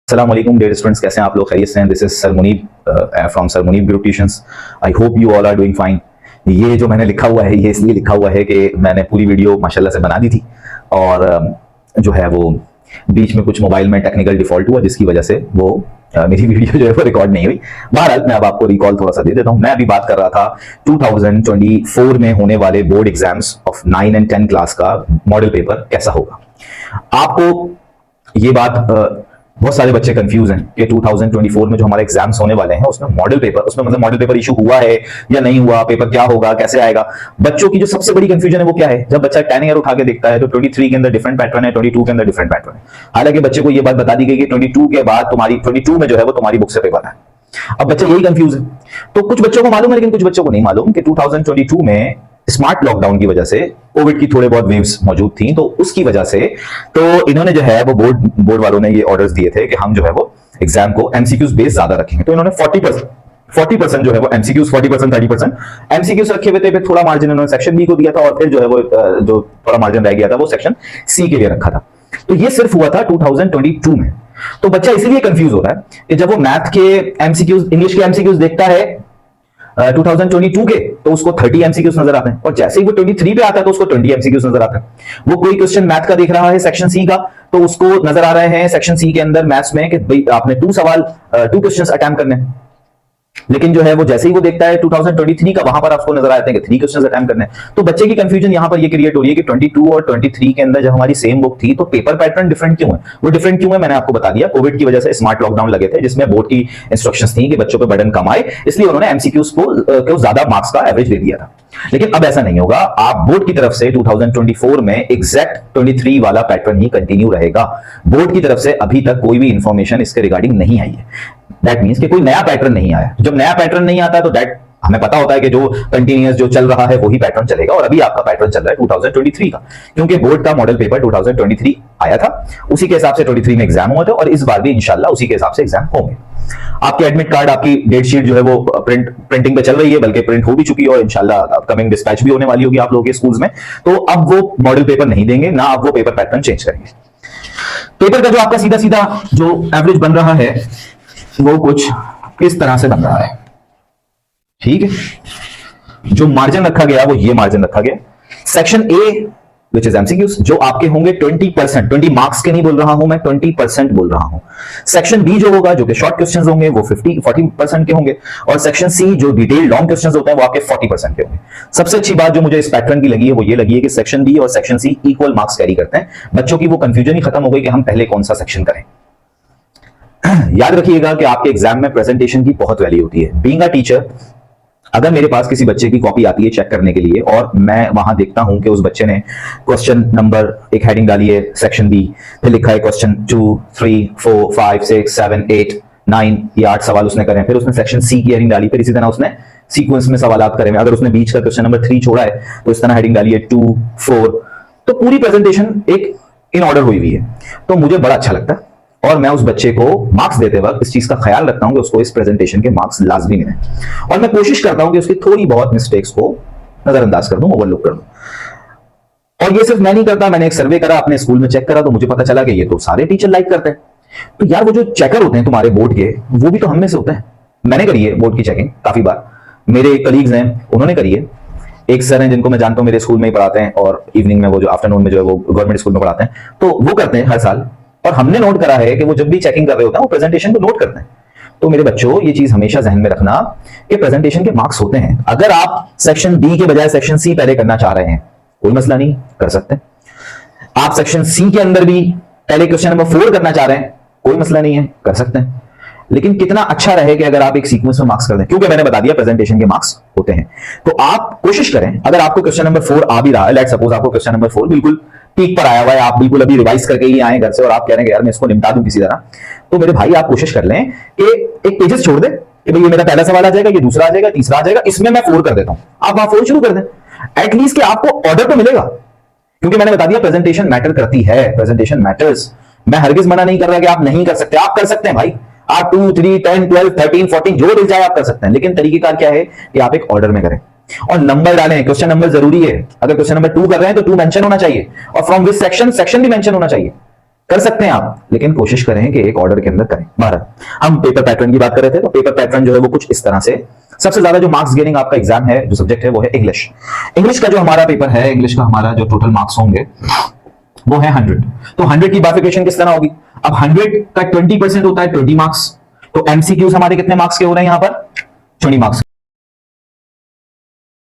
अस्सलाम वालेकुम dear students, कैसे हैं आप लोग? खैरियत से हैं? This is sir Munib from sir Munib group tuitions. I hope you all are doing fine. ये जो मैंने लिखा हुआ है ये इसलिए लिखा हुआ है कि मैंने पूरी वीडियो माशाल्लाह से बना दी थी और जो है वो बीच में कुछ मोबाइल में टेक्निकल डिफॉल्ट हुआ जिसकी वजह से वो मेरी वीडियो जो है वो रिकॉर्ड नहीं हुई। बहरहाल मैं अब आपको रिकॉल थोड़ा सा दे देता हूं। मैं अभी बात कर रहा था 2024 में होने वाले board exams of 9 and 10 class का मॉडल पेपर कैसा होगा। आपको ये बात बहुत सारे बच्चे कंफ्यूज हैं कि 2024 में जो हमारे एग्जाम्स होने वाले हैं उसमें मॉडल पेपर, उसमें मतलब मॉडल पेपर इशू हुआ है या नहीं हुआ, पेपर क्या होगा, कैसे आएगा। बच्चों की जो सबसे बड़ी कंफ्यूजन है वो क्या है, जब बच्चा 10 ईयर उठा के देखता है तो 23 के अंदर डिफरेंट पैटर्न है, 22 के अंदर डिफरेंट पैटर्न है। हालांकि बच्चे को ये बात बता दी गई कि 22 के बाद तुम्हारी 22 में जो है वो तुम्हारी बुक से पेपर है। अब बच्चे यही कंफ्यूज है। तो कुछ बच्चों को मालूम है लेकिन कुछ बच्चों को नहीं मालूम कि 2022 में स्मार्ट लॉकडाउन की वजह से कोविड की थोड़े बहुत वेव्स मौजूद थी, तो उसकी वजह से तो इन्होंने जो है वो बोर्ड वालों ने ये ऑर्डर्स दिए थे कि हम जो है वो एग्जाम को एमसीक्यूज बेस ज्यादा रखेंगे। तो इन्होंने 40% जो है वो एमसीक्यूज, 40% 30% एमसीक्यूज रखे हुए थे। फिर थोड़ा मार्जिन इन्होंने सेक्शन बी को दिया था और फिर जो है वो जो थोड़ा मार्जिन रह गया था वो सेक्शन सी के लिए रखा था। तो ये सिर्फ हुआ था 2022 में। तो बच्चा इसलिए कंफ्यूज हो रहा है कि जब वो मैथ के एमसीक्यूज, इंग्लिश के एमसीक्यूज देखता है 2022 के, तो उसको 30 एमसीक्यूज नजर आते हैं और जैसे ही वो 23 पे आता है तो उसको 20 एमसीक्यूज नजर आते हैं। वो कोई क्वेश्चन मैथ का देख रहा है सेक्शन सी का, तो उसको नजर आ रहे हैं सेक्शन सी के अंदर मैथ्स में कि भाई आपने 2 क्वेश्चंस अटेम्प्ट करने हैं। लेकिन जो है वो जैसे ही वो देखता है 2023 का, वहां पर आपको नजर आते हैं कि 3 क्वेश्चंस अटेम्प्ट करने हैं। तो बच्चे की कंफ्यूजन यहां पर ये क्रिएट हो रही है कि 22 और 23 के अंदर जब हमारी सेम बुक थी तो पेपर पैटर्न डिफरेंट क्यों है। वो डिफरेंट क्यों है मैंने आपको बता दिया। कोविड की वजह से स्मार्ट लॉकडाउन लगे थे जिसमें बोर्ड की इंस्ट्रक्शंस थी कि बच्चों पे बर्डन कम आए, इसलिए उन्होंने एमसीक्यूज को ज्यादा मार्क्स का एवरेज दे दिया था। लेकिन अब ऐसा नहीं होगा। आप बोर्ड की तरफ से 2024 में एग्जैक्ट 23 वाला पैटर्न ही कंटिन्यू रहेगा। बोर्ड की तरफ से अभी तक कोई भी इंफॉर्मेशन इसके रिगार्डिंग नहीं आई है। दैट मींस कि कोई नया पैटर्न नहीं आया। जब नया पैटर्न नहीं आता तो दैट हमें पता होता है कि जो कंटिन्यूअस जो चल रहा है वही पैटर्न चलेगा। और अभी आपका पैटर्न चल रहा है 2023 का, क्योंकि बोर्ड का मॉडल पेपर 2023 आया था, उसी के हिसाब से 23 में एग्जाम हुआ था और इस बार भी इंशाल्लाह उसी के हिसाब से एग्जाम होंगे। आपके एडमिट कार्ड, आपकी डेट शीट जो है वो प्रिंटिंग पे चल रही है, बल्कि प्रिंट हो भी चुकी है और इंशाल्लाह अपकमिंग डिस्पैच भी होने वाली होगी आप लोगों के स्कूल्स में। तो अब वो मॉडल पेपर नहीं देंगे, ना अब वो पेपर पैटर्न चेंज करेंगे। पेपर का जो आपका सीधा सीधा जो एवरेज बन रहा है वो कुछ इस तरह से बन रहा है, ठीक है। जो मार्जिन रखा गया वो ये मार्जिन रखा गया। Section A which is MCQs जो आपके होंगे 20%, 20 मार्क्स के नहीं बोल रहा हूं मैं, 20% बोल रहा हूं। सेक्शन बी जो होगा, जो कि शॉर्ट क्वेश्चंस होंगे, वो 40% के होंगे। और सेक्शन सी जो डिटेल लॉन्ग क्वेश्चंस होते हैं वो आपके 40% के होंगे। सबसे अच्छी बात जो मुझे इस पैटर्न की लगी है वो ये लगी है कि सेक्शन बी और section C equal marks carry करते हैं। बच्चों की वो कंफ्यूजन ही खत्म हो गई कि हम पहले कौन सा सेक्शन करें। याद रखिएगा कि आपके एग्जाम में प्रेजेंटेशन की बहुत वैल्यू होती है। बीइंग अ टीचर, अगर मेरे पास किसी बच्चे की कॉपी आती है चेक करने के लिए और मैं वहां देखता हूं कि उस बच्चे ने क्वेश्चन नंबर एक हेडिंग डाली है सेक्शन बी, फिर लिखा है क्वेश्चन 2, 3, 4, 5, 6, 7, 8, 9, ये 8 सवाल उसने करे, फिर उसने सेक्शन सी की हेडिंग डाली, फिर इसी तरह उसने सीक्वेंस में सवाल करे। अगर उसने बीच का क्वेश्चन नंबर 3 छोड़ा है तो इस तरह हेडिंग डाली है 2, 4, तो पूरी प्रेजेंटेशन एक इन ऑर्डर हुई हुई है। तो मुझे बड़ा अच्छा लगता है और मैं उस बच्चे को मार्क्स देते वक्त इस चीज का ख्याल रखता हूं कि उसको इस प्रेजेंटेशन के मार्क्स लाजमी मिले और मैं कोशिश करता हूं कि उसकी थोड़ी बहुत मिस्टेक्स को नजरअंदाज कर दूं, ओवरलुक कर दूं। और ये सिर्फ मैं नहीं करता, मैंने एक सर्वे करा, अपने स्कूल में चेक करा, तो मुझे पता चला कि ये तो सारे टीचर लाइक करते हैं। तो यार वो जो चेकर होते हैं तुम्हारे बोर्ड के, वो भी तो हम में से होते हैं। मैंने करी है बोर्ड की चेकिंग काफी बार, मेरे कलीग्स हैं उन्होंने करी है। एक सर हैं जिनको मैं जानता हूं, मेरे स्कूल में ही पढ़ाते हैं और इवनिंग में वो जो आफ्टरनून में जो है वो गवर्नमेंट स्कूल में पढ़ाते हैं, तो वो करते हैं हर साल। और हमने नोट करा है कि वो जब भी चेकिंग कर रहे होते हैं वो प्रेजेंटेशन को नोट करते हैं। तो मेरे बच्चों ये चीज हमेशा जहन में रखना कि प्रेजेंटेशन के मार्क्स होते हैं। अगर आप सेक्शन डी के बजाय सेक्शन सी पहले करना चाह रहे हैं, कोई मसला नहीं, कर सकते हैं। आप सेक्शन सी के अंदर भी पहले क्वेश्चन नंबर 4 करना चाह रहे हैं, कोई मसला नहीं है, कर सकते हैं। लेकिन कितना अच्छा रहे कि अगर आप एक सीक्वेंस में मार्क्स कर दें, क्योंकि मैंने बता दिया प्रेजेंटेशन के मार्क्स होते हैं। तो आप कोशिश करें, अगर आपको क्वेश्चन नंबर 4 आ भी रहा है, लेट सपोज आपको क्वेश्चन नंबर 4 बिल्कुल पीक पर आया हुआ है, आप बिल्कुल अभी रिवाइज करके ही आए घर से और आप कह रहे हैं यार मैं इसको निपटा दूं किसी तरह, तो मेरे भाई आप कोशिश कर लें कि एक पेजेस छोड़ दें कि भाई ये मेरा पहला सवाल आ जाएगा, ये दूसरा आ जाएगा, तीसरा आ जाएगा, इसमें मैं 4 कर देता हूं, आप वहां 4 शुरू कर दें। एटलीस्ट कि आपको ऑर्डर तो मिलेगा, क्योंकि मैंने बता दिया प्रेजेंटेशन मैटर करती है, प्रेजेंटेशन मैटर्स। मैं हरगिज मना नहीं कर रहा कि आप नहीं कर सकते, आप कर सकते हैं भाई, आप 2, 3, 10, 12, 13, 14 जो मिल जाए आप कर सकते हैं। लेकिन तरीकेकार क्या है कि आप एक ऑर्डर में करें और नंबर डालें। क्वेश्चन नंबर जरूरी है, अगर क्वेश्चन नंबर 2 कर रहे हैं तो 2 मेंशन होना चाहिए और फ्रॉम विच सेक्शन, सेक्शन भी मेंशन होना चाहिए। कर सकते हैं आप, लेकिन कोशिश करें कि एक ऑर्डर के अंदर करें। 12 हम पेपर पैटर्न की बात कर रहे थे, तो पेपर पैटर्न जो है वो कुछ इस तरह से, सबसे ज्यादा जो मार्क्स गेनिंग आपका एग्जाम है, जो सब्जेक्ट है वो है इंग्लिश। इंग्लिश का जो हमारा पेपर है, इंग्लिश का हमारा जो टोटल मार्क्स होंगे वो है 100। तो 100 की बाइफिकेशन किस तरह होगी? अब 100 का 20% होता है 20 मार्क्स, तो एमसीक्यूज हमारे कितने मार्क्स के हो रहे हैं यहां पर? 20 मार्क्स।